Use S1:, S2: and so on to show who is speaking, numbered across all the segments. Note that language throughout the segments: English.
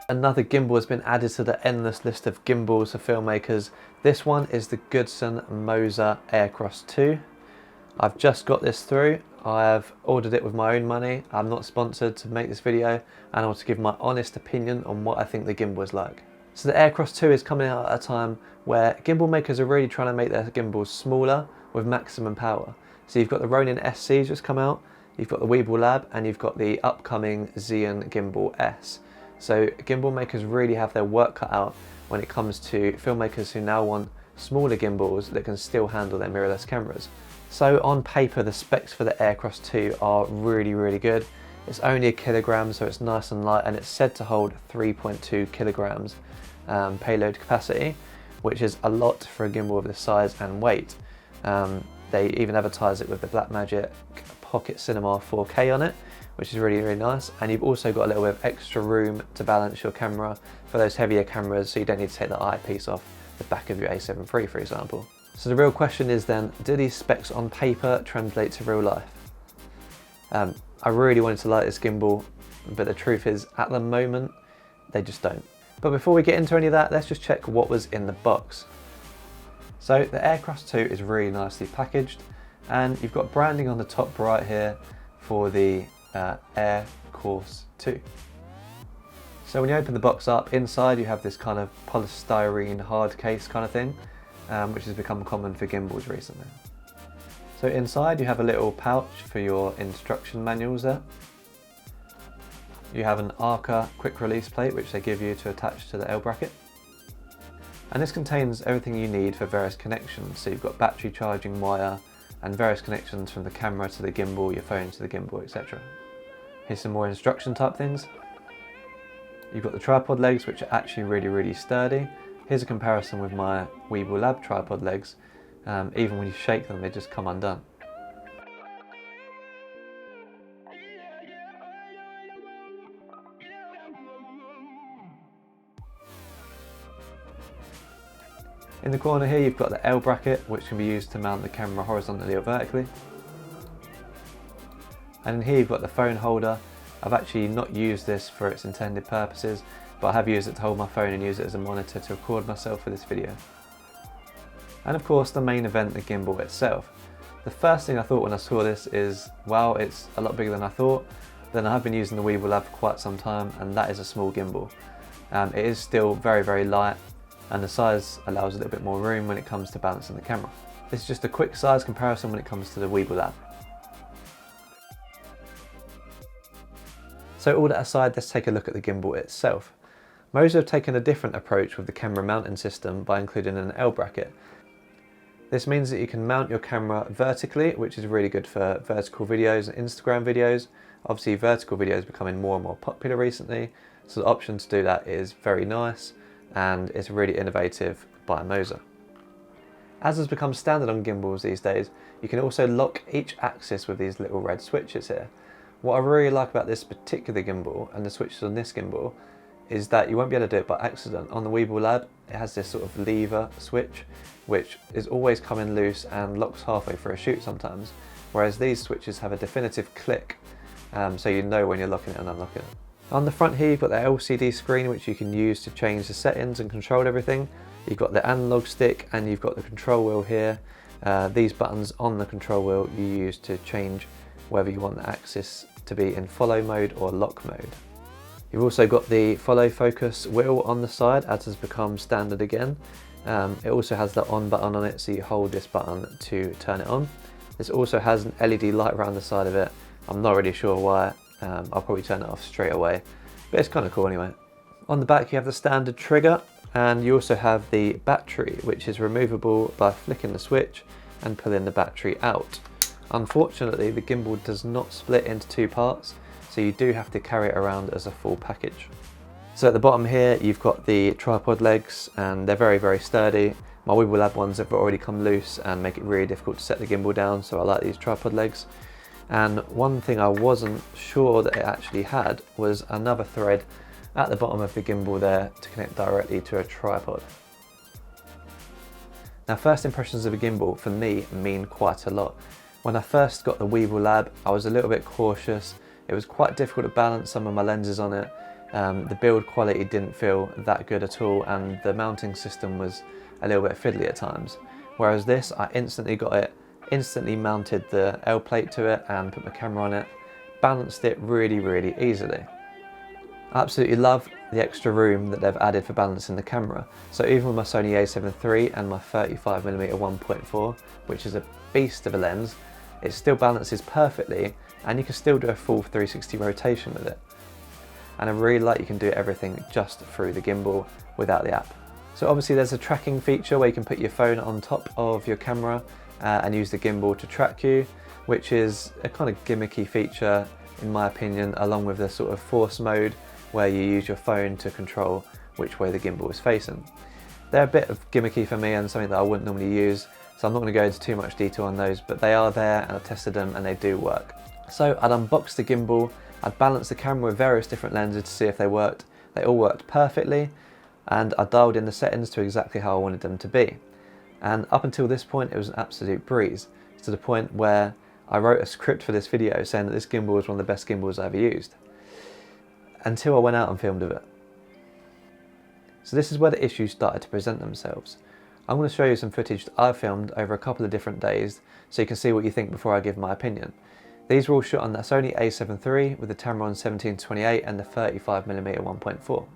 S1: Another gimbal has been added to the endless list of gimbals for filmmakers. This one is the Goodson Moza Aircross 2. I've just got this through. I have ordered it with my own money. I'm not sponsored to make this video, and I want to give my honest opinion on what I think the gimbal is like. So the Aircross 2 is coming out at a time where gimbal makers are really trying to make their gimbals smaller with maximum power. So you've got the Ronin SC just come out, you've got the Weeble Lab, and you've got the upcoming Xeon Gimbal S. So gimbal makers really have their work cut out when it comes to filmmakers who now want smaller gimbals that can still handle their mirrorless cameras. So on paper, the specs for the Aircross 2 are really good. It's only a kilogram, so it's nice and light, and it's said to hold 3.2 kilograms payload capacity, which is a lot for a gimbal of this size and weight. They even advertise it with the Blackmagic Pocket Cinema 4K on it, which is really nice. And you've also got a little bit of extra room to balance your camera for those heavier cameras, so you don't need to take the eyepiece off the back of your A7 III, for example. So the real question is then, do these specs on paper translate to real life? I really wanted to like this gimbal, but the truth is, at the moment, they just don't. But before we get into any of that, let's just check what was in the box. So the Aircross 2 is really nicely packaged, and you've got branding on the top right here for the Aircross 2. So when you open the box up, inside you have this kind of polystyrene hard case kind of thing, which has become common for gimbals recently. So inside you have a little pouch for your instruction manuals there. You have an Arca quick release plate which they give you to attach to the L bracket. And this contains everything you need for various connections. So you've got battery charging wire and various connections from the camera to the gimbal, your phone to the gimbal, etc. Here's some more instruction type things. You've got the tripod legs, which are actually really sturdy. Here's a comparison with my Weeble Lab tripod legs. Even when you shake them, they just come undone. In the corner here, you've got the L bracket, which can be used to mount the camera horizontally or vertically. And in here you've got the phone holder. I've actually not used this for its intended purposes, but I have used it to hold my phone and use it as a monitor to record myself for this video. And of course, the main event, the gimbal itself. The first thing I thought when I saw this is, wow, it's a lot bigger than I thought. Then I have been using the Weeble Lab for quite some time, and that is a small gimbal. It is still very light, and the size allows a little bit more room when it comes to balancing the camera. This is just a quick size comparison when it comes to the Weeble Lab. So all that aside, let's take a look at the gimbal itself. Moza have taken a different approach with the camera mounting system by including an L bracket. This means that you can mount your camera vertically, which is really good for vertical videos and Instagram videos. Obviously vertical videos are becoming more and more popular recently, so the option to do that is very nice, and it's really innovative by Moza. As has become standard on gimbals these days, you can also lock each axis with these little red switches here. What I really like about this particular gimbal and the switches on this gimbal is that you won't be able to do it by accident. On the Weeble Lab, it has this sort of lever switch, which is always coming loose and locks halfway for a shoot sometimes, whereas these switches have a definitive click, so you know when you're locking it and unlocking it. On the front here, you've got the LCD screen, which you can use to change the settings and control everything. You've got the analog stick, and you've got the control wheel here. These buttons on the control wheel you use to change whether you want the axis to be in follow mode or lock mode. You've also got the follow focus wheel on the side, as has become standard again. It also has the on button on it, so you hold this button to turn it on. This also has an LED light around the side of it. I'm not really sure why. I'll probably turn it off straight away, but it's kind of cool anyway. On the back you have the standard trigger, and you also have the battery, which is removable by flicking the switch and pulling the battery out. Unfortunately, the gimbal does not split into two parts, so you do have to carry it around as a full package. So at the bottom here, you've got the tripod legs, and they're very sturdy. My Weeble Lab ones have already come loose and make it really difficult to set the gimbal down, so I like these tripod legs. And one thing I wasn't sure that it actually had was another thread at the bottom of the gimbal there to connect directly to a tripod. Now, first impressions of a gimbal for me mean quite a lot. When I first got the Weevil Lab, I was a little bit cautious. It was quite difficult to balance some of my lenses on it. The build quality didn't feel that good at all, and the mounting system was a little bit fiddly at times. Whereas this, I instantly got it, instantly mounted the L plate to it and put my camera on it, balanced it really easily. I absolutely love the extra room that they've added for balancing the camera. So even with my Sony a7 III and my 35mm 1.4, which is a beast of a lens, it still balances perfectly, and you can still do a full 360 rotation with it. And I really like you can do everything just through the gimbal without the app. So obviously there's a tracking feature where you can put your phone on top of your camera and use the gimbal to track you, which is a kind of gimmicky feature in my opinion, along with the sort of force mode where you use your phone to control which way the gimbal is facing. They're a bit of gimmicky for me and something that I wouldn't normally use, so I'm not going to go into too much detail on those, but they are there and I've tested them and they do work. So I'd unboxed the gimbal, I'd balanced the camera with various different lenses to see if they worked. They all worked perfectly, and I dialed in the settings to exactly how I wanted them to be. And up until this point it was an absolute breeze, to the point where I wrote a script for this video saying that this gimbal was one of the best gimbals I ever used, until I went out and filmed with it. So this is where the issues started to present themselves. I'm going to show you some footage that I filmed over a couple of different days so you can see what you think before I give my opinion. These were all shot on the Sony a7 III with the Tamron 17-28 and the 35mm 1.4.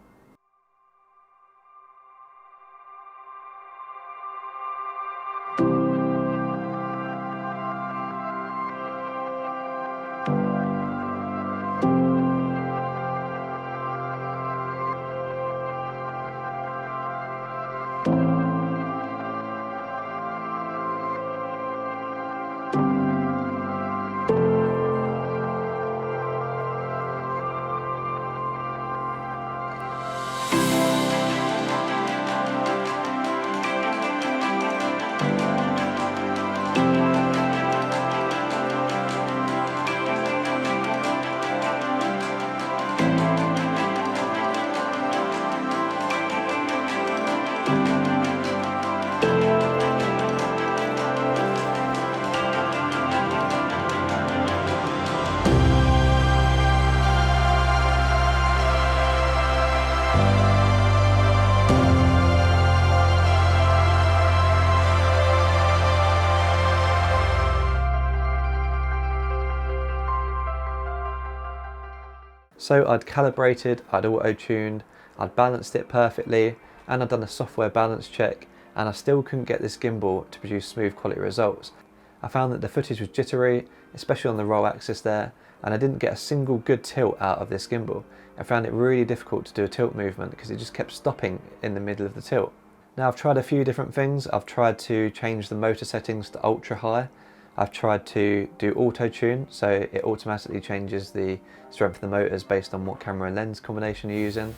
S1: So I'd calibrated, I'd auto-tuned, I'd balanced it perfectly, and I'd done a software balance check, and I still couldn't get this gimbal to produce smooth quality results. I found that the footage was jittery, especially on the roll axis there, and I didn't get a single good tilt out of this gimbal. I found it really difficult to do a tilt movement because it just kept stopping in the middle of the tilt. Now I've tried a few different things. I've tried to change the motor settings to ultra high. I've tried to do auto-tune, so it automatically changes the strength of the motors based on what camera and lens combination you're using.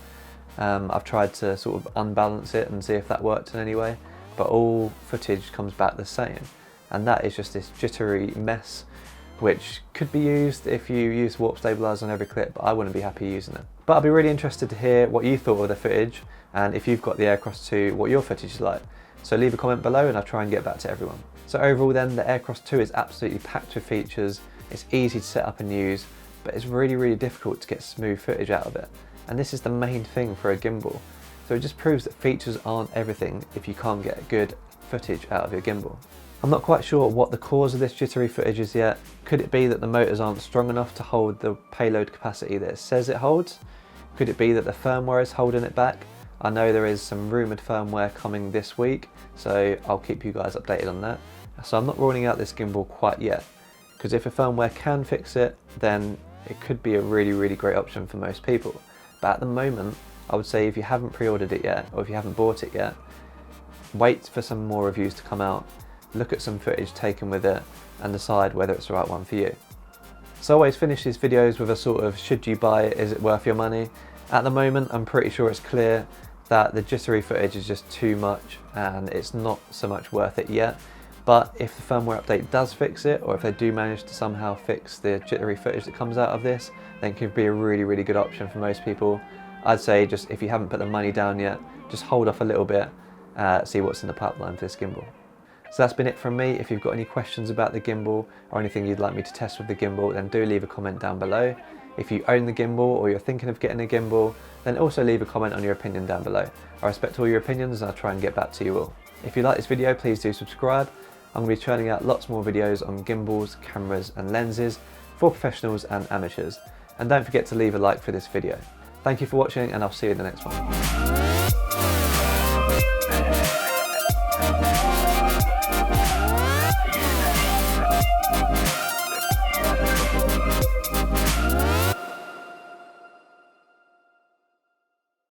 S1: I've tried to sort of unbalance it and see if that worked in any way, but all footage comes back the same. And that is just this jittery mess, which could be used if you use warp stabilizer on every clip, but I wouldn't be happy using it. But I'd be really interested to hear what you thought of the footage, and if you've got the Aircross 2, what your footage is like. So leave a comment below and I'll try and get back to everyone. So overall then, the Aircross 2 is absolutely packed with features. It's easy to set up and use, but it's really difficult to get smooth footage out of it. And this is the main thing for a gimbal. So it just proves that features aren't everything if you can't get good footage out of your gimbal. I'm not quite sure what the cause of this jittery footage is yet. Could it be that the motors aren't strong enough to hold the payload capacity that it says it holds? Could it be that the firmware is holding it back? I know there is some rumoured firmware coming this week, so I'll keep you guys updated on that. So I'm not ruling out this gimbal quite yet, because if a firmware can fix it, then it could be a really great option for most people. But at the moment, I would say if you haven't pre-ordered it yet, or if you haven't bought it yet, wait for some more reviews to come out, look at some footage taken with it, and decide whether it's the right one for you. So I always finish these videos with a sort of, should you buy it, is it worth your money? At the moment, I'm pretty sure it's clear that the jittery footage is just too much and it's not so much worth it yet. But if the firmware update does fix it, or if they do manage to somehow fix the jittery footage that comes out of this, then it could be a really good option for most people. I'd say just if you haven't put the money down yet, just hold off a little bit, see what's in the pipeline for this gimbal. So that's been it from me. If you've got any questions about the gimbal or anything you'd like me to test with the gimbal, then do leave a comment down below. If you own the gimbal or you're thinking of getting a gimbal, then also leave a comment on your opinion down below. I respect all your opinions and I'll try and get back to you all. If you like this video, please do subscribe. I'm going to be churning out lots more videos on gimbals, cameras and lenses for professionals and amateurs. And don't forget to leave a like for this video. Thank you for watching and I'll see you in the next one.